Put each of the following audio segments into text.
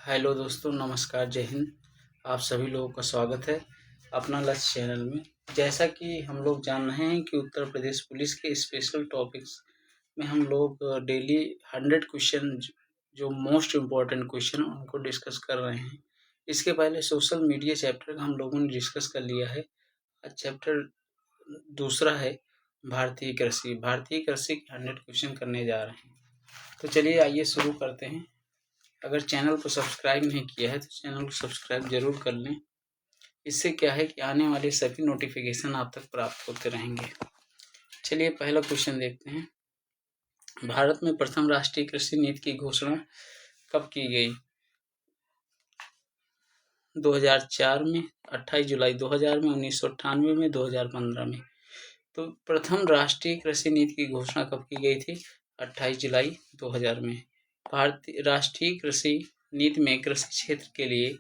Hello दोस्तों, नमस्कार, जय हिंद। आप सभी लोगों का स्वागत है अपना लक्ष्य चैनल में। जैसा कि हम लोग जान रहे हैं कि उत्तर प्रदेश पुलिस के स्पेशल टॉपिक्स में हम लोग डेली 100 क्वेश्चन जो मोस्ट इम्पोर्टेंट क्वेश्चन उनको डिस्कस कर रहे हैं। इसके पहले सोशल मीडिया चैप्टर का हम लोगों ने डिस्कस कर लिया है। आज चैप्टर दूसरा है भारतीय कृषि। भारतीय कृषि के 100 क्वेश्चन करने जा रहे हैं। तो चलिए आइए शुरू करते हैं। अगर चैनल को सब्सक्राइब नहीं किया है तो चैनल को सब्सक्राइब जरूर कर लें। इससे क्या है कि आने वाले सभी नोटिफिकेशन आप तक प्राप्त होते रहेंगे। चलिए पहला क्वेश्चन देखते हैं। भारत में प्रथम राष्ट्रीय कृषि नीति की घोषणा कब की गई? 2004 में, 28 जुलाई 2000 में, 1998 में, 2015 में। तो प्रथम राष्ट्रीय कृषि नीति की घोषणा कब की गई थी? 28 जुलाई 2000 में। भारतीय राष्ट्रीय कृषि नीति में कृषि क्षेत्र के लिए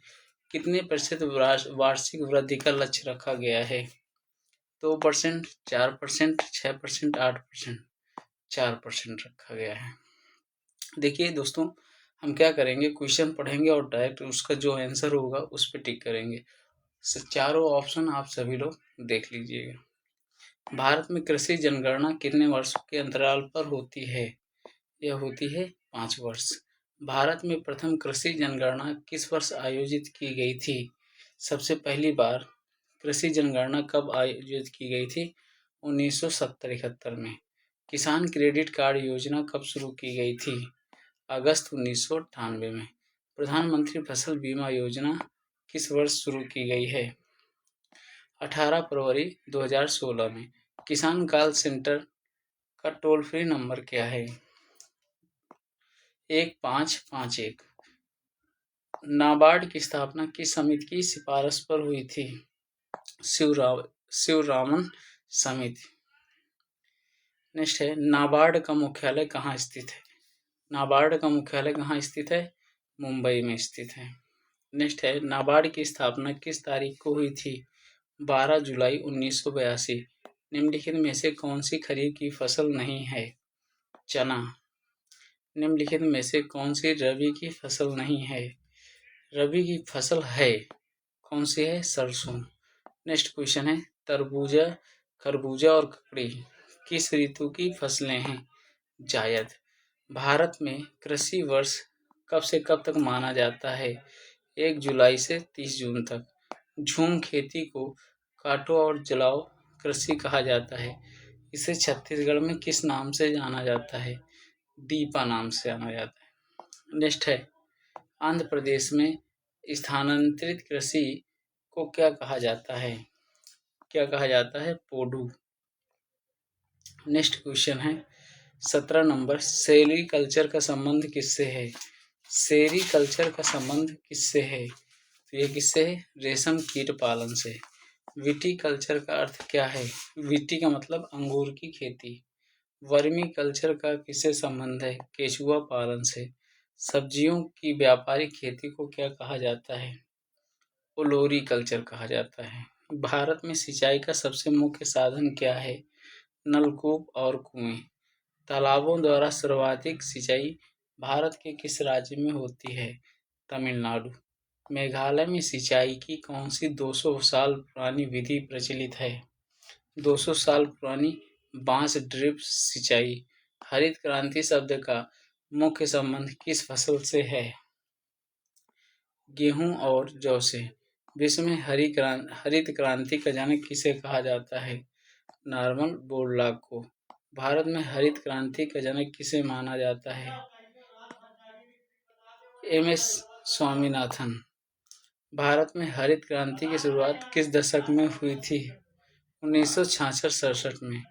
कितने प्रतिशत वार्षिक वृद्धि का लक्ष्य रखा गया है? 2%, 4%, 6%, 8%। 4% रखा गया है। देखिए दोस्तों, हम क्या करेंगे, क्वेश्चन पढ़ेंगे और डायरेक्ट उसका जो आंसर होगा उस पर टिक करेंगे। चारों ऑप्शन आप सभी लोग देख लीजिएगा। भारत में कृषि जनगणना कितने वर्षों के अंतराल पर होती है? यह होती है 5 वर्ष। भारत में प्रथम कृषि जनगणना किस वर्ष आयोजित की गई थी? सबसे पहली बार कृषि जनगणना कब आयोजित की गई थी? 1970-71 में। किसान क्रेडिट कार्ड योजना कब शुरू की गई थी? अगस्त 1998 में। प्रधानमंत्री फसल बीमा योजना किस वर्ष शुरू की गई है? 18 फरवरी 2016 में। किसान कॉल सेंटर का टोल फ्री नंबर क्या है? 1551। नाबार्ड की स्थापना किस समिति की सिफारिश पर हुई थी? शिवरामन समिति। नेक्स्ट है, नाबार्ड का मुख्यालय कहाँ स्थित है? नाबार्ड का मुख्यालय कहाँ स्थित है? मुंबई में स्थित है। नेक्स्ट है, नाबार्ड की स्थापना किस तारीख को हुई थी? 12 जुलाई 1982। निम्नलिखित में से कौन सी खरीफ की फसल नहीं है? चना। निम्नलिखित में से कौन सी रबी की फसल नहीं है? रबी की फसल है। कौन सी है? सरसों। नेक्स्ट क्वेश्चन है, तरबूजा, खरबूजा और ककड़ी किस ऋतु की फसलें हैं? जायद। भारत में कृषि वर्ष कब से कब तक माना जाता है? 1 जुलाई से 30 जून तक। झूम खेती को काटो और जलाओ कृषि कहा जाता है। इसे छत्तीसगढ़ में किस नाम से जाना जाता है? दीपा नाम से जाना जाता है। नेक्स्ट है, आंध्र प्रदेश में स्थानांतरित कृषि को क्या कहा जाता है? क्या कहा जाता है? पोडू। नेक्स्ट क्वेश्चन है 17 नंबर, सेरीकल्चर का संबंध किससे है? सेरीकल्चर का संबंध किससे है? तो ये किससे है? रेशम कीट पालन से। विटीकल्चर का अर्थ क्या है? विटी का मतलब अंगूर की खेती। वर्मी कल्चर का किससे संबंध है? केचुआ पालन से। सब्जियों की व्यापारिक खेती को क्या कहा जाता है? ओलोरी कल्चर कहा जाता है। भारत में सिंचाई का सबसे मुख्य साधन क्या है? नलकूप और कुएं। तालाबों द्वारा सर्वाधिक सिंचाई भारत के किस राज्य में होती है? तमिलनाडु। मेघालय में सिंचाई की कौन सी 200 साल पुरानी विधि प्रचलित है? 200 साल पुरानी बांस ड्रिप सिंचाई। हरित क्रांति शब्द का मुख्य संबंध किस फसल से है? गेहूं और जौ से। विश्व में हरित क्रांति का जनक किसे कहा जाता है? नॉर्मन बोरलॉग को। भारत में हरित क्रांति का जनक किसे माना जाता है? एम.एस. स्वामीनाथन। भारत में हरित क्रांति की शुरुआत किस दशक में हुई थी? 1966-67 में।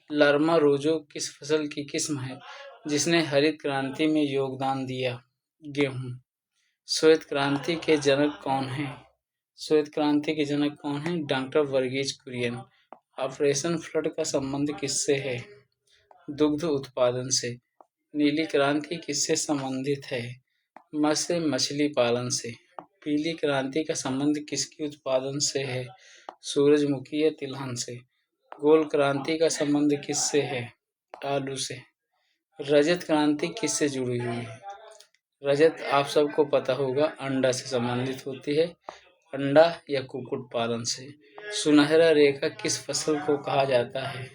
लर्मा रोजो किस फसल की किस्म है जिसने हरित क्रांति में योगदान दिया? गेहूं। श्वेत क्रांति के जनक कौन हैं? श्वेत क्रांति के जनक कौन हैं? Doctor Verghese Kurien. Operation flood का संबंध किससे है? दुग्ध उत्पादन से। नीली क्रांति किससे संबंधित है? मत्स्य मछली पालन से। पीली क्रांति का संबंध किसके उत्पादन से है? सूरजमुखी या तिलहन से। गोल क्रांति का संबंध किससे है? आलू से। रजत क्रांति किससे जुड़ी हुई है? रजत आप सबको पता होगा अंडा से संबंधित होती है, अंडा या कुक्कुट पालन से। सुनहरा रेखा किस फसल को कहा जाता है?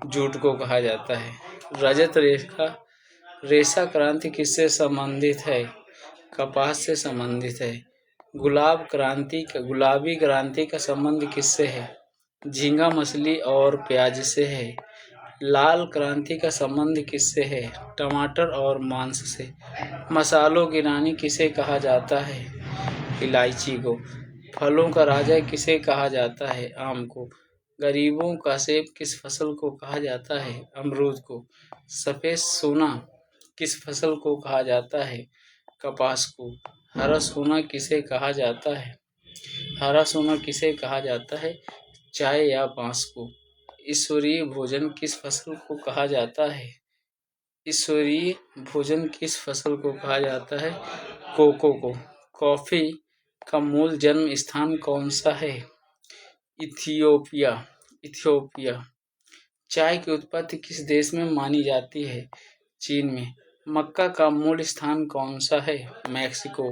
जूट को कहा जाता है। रजत रेखा रेशा क्रांति किससे संबंधित है? कपास से संबंधित है। गुलाबी क्रांति का संबंध किससे है? झींगा मछली और प्याज से है। लाल क्रांति का संबंध किससे है? टमाटर और मांस से। मसालों की रानी किसे कहा जाता है? इलायची को। फलों का राजा किसे कहा जाता है? आम को। गरीबों का सेब किस फसल को कहा जाता है? अमरूद को। सफेद सोना किस फसल को कहा जाता है? कपास को। हरा सोना किसे कहा जाता है? हरा सोना किसे कहा जाता है? चाय या बांस को। ईश्वरीय भोजन किस फसल को कहा जाता है? ईश्वरीय भोजन किस फसल को कहा जाता है? कोको को। कॉफी का मूल जन्म स्थान कौन सा है? इथियोपिया। इथियोपिया। चाय की उत्पत्ति किस देश में मानी जाती है? चीन में। मक्का का मूल स्थान कौन सा है? मैक्सिको।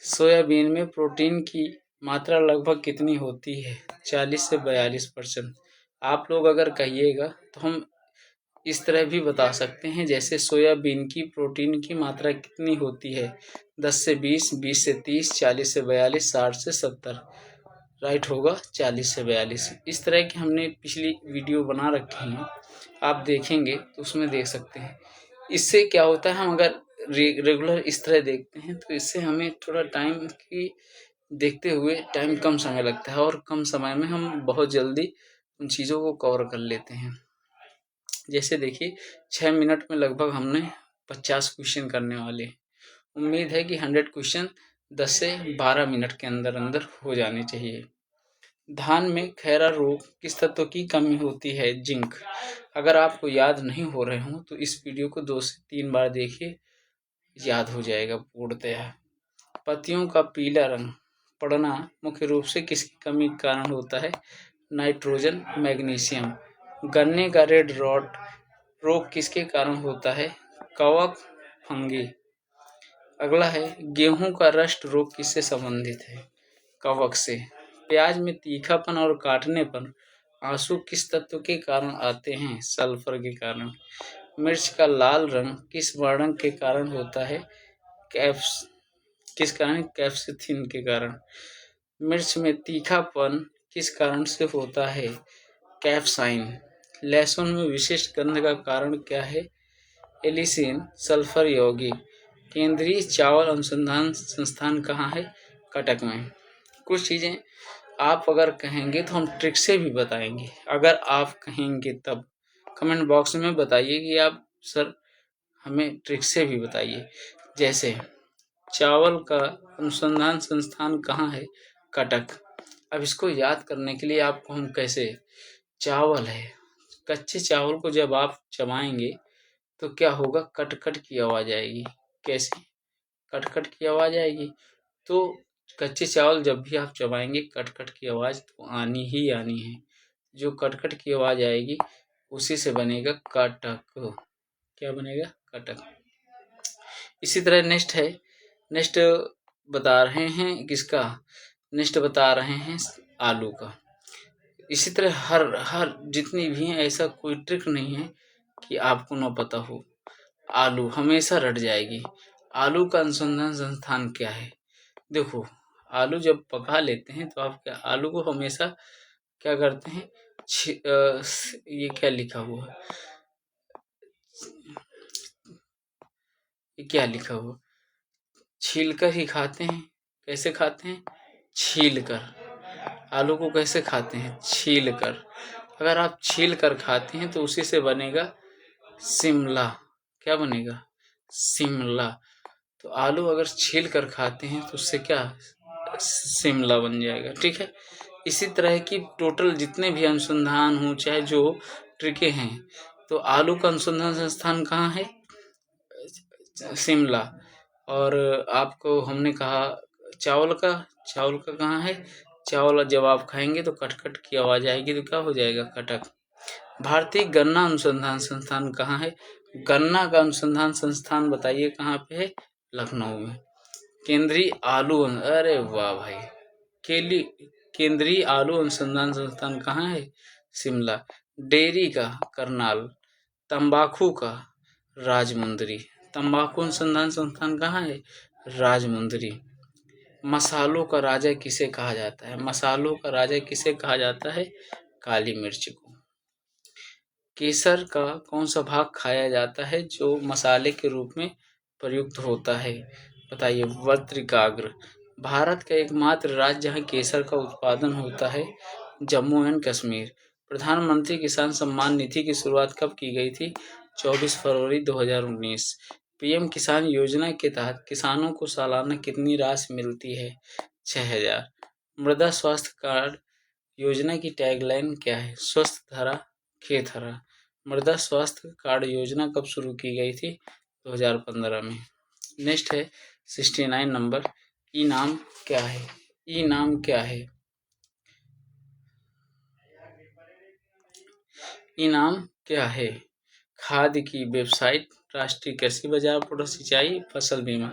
सोयाबीन में प्रोटीन की मात्रा लगभग कितनी होती है? 40 से 42%। आप लोग अगर कहिएगा तो हम इस तरह भी बता सकते हैं, जैसे सोयाबीन की प्रोटीन की मात्रा कितनी होती है? 10 से 20, 20 से 30, 40 से 42, 60 से 70। राइट होगा 40 से 42। इस तरह की हमने पिछली वीडियो बना रखी हैं, आप देखेंगे तो उसमें देख सकते हैं। इससे क्या होता है, हम अगर रेगुलर इस तरह देखते हैं तो इससे हमें थोड़ा टाइम की देखते हुए टाइम कम समय लगता है और कम समय में हम बहुत जल्दी उन चीज़ों को कवर कर लेते हैं। जैसे देखिए 6 मिनट में लगभग हमने 50 क्वेश्चन करने वाले हैं। उम्मीद है कि 100 क्वेश्चन 10 से 12 मिनट के अंदर अंदर हो जाने चाहिए। धान में खैरा रोग किस तत्व की कमी होती है? जिंक। अगर आपको याद नहीं हो रहे हों तो इस वीडियो को 2 से 3 बार देखिए, याद हो जाएगा पूर्णतः। पत्तियों का पीला रंग पड़ना मुख्य रूप से किसकी कमी के कारण होता है? Nitrogen, magnesium. गन्ने का रेड रॉट रोग किसके कारण होता है? कवक, फंगी। अगला है गेहूं का रस्ट रोग किससे संबंधित है? कवक से। प्याज में तीखापन और काटने पर आंसू किस तत्व के कारण आते हैं? सल्फर के कारण। मिर्च का लाल रंग किस वर्णक के कारण होता है? किस कारण? कैप्सिथिन के कारण। मिर्च में तीखापन किस कारण से होता है? कैप्साइन। लहसुन में विशिष्ट गंध का कारण क्या है? एलिसिन, सल्फर यौगिक। केंद्रीय चावल अनुसंधान संस्थान कहाँ है? कटक में। कुछ चीज़ें आप अगर कहेंगे तो हम ट्रिक से भी बताएंगे, अगर आप कहेंगे तब। कमेंट बॉक्स में बताइए कि आप सर हमें ट्रिक से भी बताइए। जैसे चावल का अनुसंधान संस्थान कहाँ है? कटक। अब इसको याद करने के लिए आपको हम कैसे, चावल है, कच्चे चावल को जब आप चबाएंगे तो क्या होगा? कट कट की आवाज़ आएगी। कैसे? कट कट की आवाज़ आएगी। तो कच्चे चावल जब भी आप चबाएंगे कट कट की आवाज़ तो आनी ही आनी है। जो कट कट की आवाज़ आएगी उसी से बनेगा कटक। क्या बनेगा? कटक। इसी तरह नेक्स्ट बता रहे हैं किसका? नेक्स्ट बता रहे हैं आलू का। इसी तरह हर जितनी भी हैं, ऐसा कोई ट्रिक नहीं है कि आपको न पता हो। आलू हमेशा रट जाएगी। आलू का अनुसंधान संस्थान क्या है? देखो, आलू जब पका लेते हैं तो आप क्या आलू को हमेशा क्या करते हैं? ये क्या लिखा हुआ है? ये क्या लिखा हुआ? छीलकर ही खाते हैं। कैसे खाते हैं? छीलकर। आलू को कैसे खाते हैं? छीलकर। अगर आप छीलकर खाते हैं तो उसी से बनेगा शिमला। क्या बनेगा? शिमला। तो आलू अगर छील कर खाते हैं तो उससे क्या? शिमला बन जाएगा। ठीक है। इसी तरह की टोटल जितने भी अनुसंधान हो चाहे जो ट्रिकें हैं, तो आलू का अनुसंधान संस्थान कहाँ है? शिमला। और आपको हमने कहा चावल का कहाँ है? चावल जब आप खाएंगे तो कटकट की आवाज़ आएगी तो क्या हो जाएगा? कटक। भारतीय गन्ना अनुसंधान संस्थान कहाँ है? गन्ना का अनुसंधान संस्थान बताइए कहाँ पे है? लखनऊ में। केंद्रीय आलू अरे वाह भाई, केली केंद्रीय आलू अनुसंधान संस्थान कहाँ है? शिमला। डेयरी का करनाल। तंबाकू का राजमुंदरी। तंबाकू अनुसंधान संस्थान कहाँ है? राजमुंदरी। मसालों का राजा किसे कहा जाता है? मसालों का राजा किसे कहा जाता है? काली मिर्च को। केसर का कौन सा भाग खाया जाता है जो मसाले के रूप में प्रयुक्त होता है? बताइए। वर्त्रिकाग्र। भारत का एकमात्र राज्य जहाँ केसर का उत्पादन होता है जम्मू एंड कश्मीर। प्रधानमंत्री किसान सम्मान निधि की शुरुआत कब की गई थी? 24 फरवरी 2019। पीएम किसान योजना के तहत किसानों को सालाना कितनी राशि मिलती है? 6000। मृदा स्वास्थ्य कार्ड योजना की टैगलाइन क्या है? स्वस्थ धरा खेत हरा। मृदा स्वास्थ्य कार्ड योजना कब शुरू की गई थी? 2015 में। नेक्स्ट है 69 नंबर। इनाम क्या है? इनाम क्या है? इनाम क्या है? खाद की वेबसाइट, राष्ट्रीय कृषि बाजार पोर्टल, सिंचाई, फसल बीमा।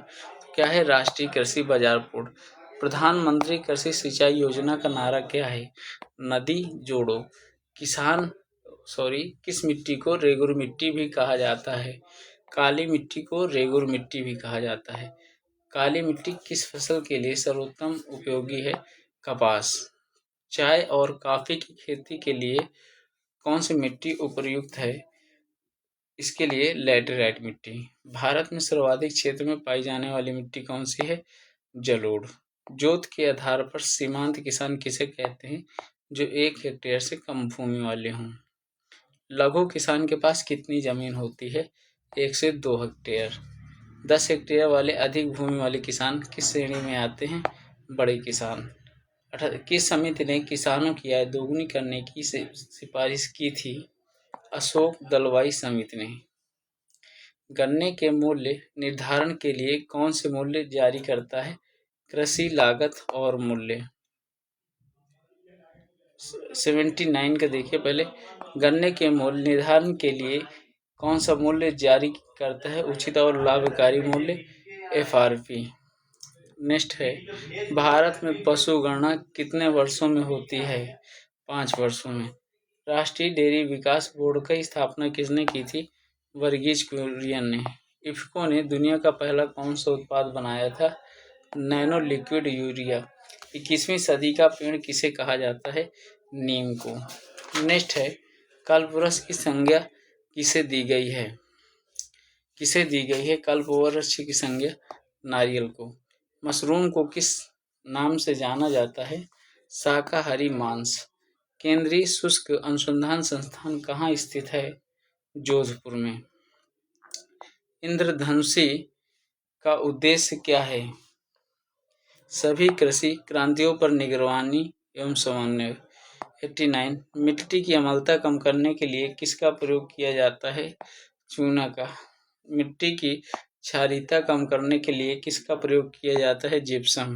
क्या है? राष्ट्रीय कृषि बाजार पोर्टल। प्रधानमंत्री कृषि सिंचाई योजना का नारा क्या है? नदी जोड़ो। किस मिट्टी को रेगुर मिट्टी भी कहा जाता है? काली मिट्टी को रेगुर मिट्टी भी कहा जाता है। काली मिट्टी किस फसल के लिए सर्वोत्तम उपयोगी है? कपास। चाय और कॉफी की खेती के लिए कौन सी मिट्टी उपयुक्त है? इसके लिए लैटेराइट मिट्टी। भारत में सर्वाधिक क्षेत्र में पाई जाने वाली मिट्टी कौन सी है? जलोढ़। जोत के आधार पर सीमांत किसान किसे कहते हैं? जो 1 हेक्टेयर से कम भूमि वाले हों। लघु किसान के पास कितनी जमीन होती है? 1 से 2 हेक्टेयर। 10 हेक्टेयर वाले अधिक भूमि वाले किसान किस श्रेणी में आते हैं? बड़े किसान। किस समिति ने किसानों की आय दोगुनी करने की सिफारिश की थी? अशोक दलवाई समिति ने। गन्ने के मूल्य निर्धारण के लिए कौन से मूल्य जारी करता है? कृषि लागत और मूल्य। 79 का देखिए पहले। गन्ने के मूल्य निर्धारण के लिए कौन सा मूल्य जारी करता है? उचित और लाभकारी मूल्य, FRP। नेक्स्ट है भारत में पशु गणना कितने वर्षों में होती है? 5 वर्षों में। राष्ट्रीय डेयरी विकास बोर्ड की स्थापना किसने की थी? वर्गीज कुरियन ने। इफ्को ने दुनिया का पहला कौन सा उत्पाद बनाया था? Nano liquid urea. 21वीं सदी का पेड़ किसे कहा जाता है? नीम को। नेक्स्ट है कल्पवृक्ष की संज्ञा किसे दी गई है? किसे दी गई है कल्पवृक्ष की संज्ञा? नारियल को। मशरूम को किस नाम से जाना जाता है? शाकाहारी मांस। केंद्रीय शुष्क अनुसंधान संस्थान कहाँ स्थित है? जोधपुर में। इंद्रधनुषी का उद्देश्य क्या है? सभी कृषि क्रांतियों पर निगरानी एवं समन्वय। 89 मिट्टी की अम्लता कम करने के लिए किसका प्रयोग किया जाता है? चूना का। मिट्टी की क्षारीयता कम करने के लिए किसका प्रयोग किया जाता है? जिप्सम।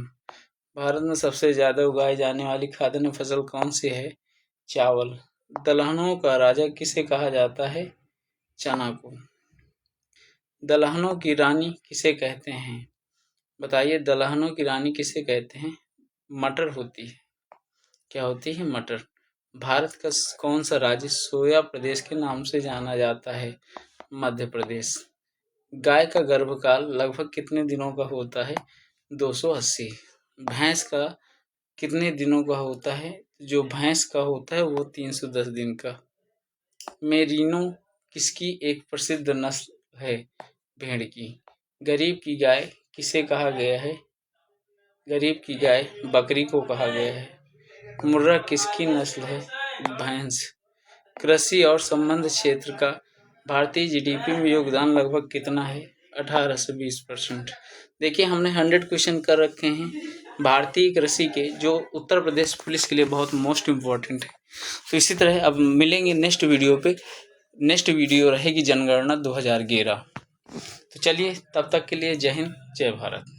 भारत में सबसे ज्यादा उगाई जाने वाली खाद्यान्न फसल कौन सी है? चावल। दलहनों का राजा किसे कहा जाता है? चना को। दलहनों की रानी किसे कहते हैं? बताइए। दलहनों की रानी किसे कहते हैं? मटर होती है। क्या होती है? मटर। भारत का कौन सा राज्य सोया प्रदेश के नाम से जाना जाता है? मध्य प्रदेश। गाय का गर्भकाल लगभग कितने दिनों का होता है? 280। भैंस का कितने दिनों का होता है? जो भैंस का होता है वो 310 दिन का। मेरिनो किसकी एक प्रसिद्ध नस्ल है? भेड़ की। गरीब की गाय किसे कहा गया है? गरीब की गाय बकरी को कहा गया है। मुर्रा किसकी नस्ल है? भैंस। कृषि और संबंध क्षेत्र का भारतीय GDP में योगदान लगभग कितना है? 18 से 20%। देखिए हमने 100 क्वेश्चन कर रखे हैं भारतीय कृषि के, जो उत्तर प्रदेश पुलिस के लिए बहुत मोस्ट इम्पोर्टेंट है। तो इसी तरह अब मिलेंगे नेक्स्ट वीडियो पे। नेक्स्ट वीडियो रहेगी जनगणना 2011। तो चलिए तब तक के लिए जय हिंद जय भारत।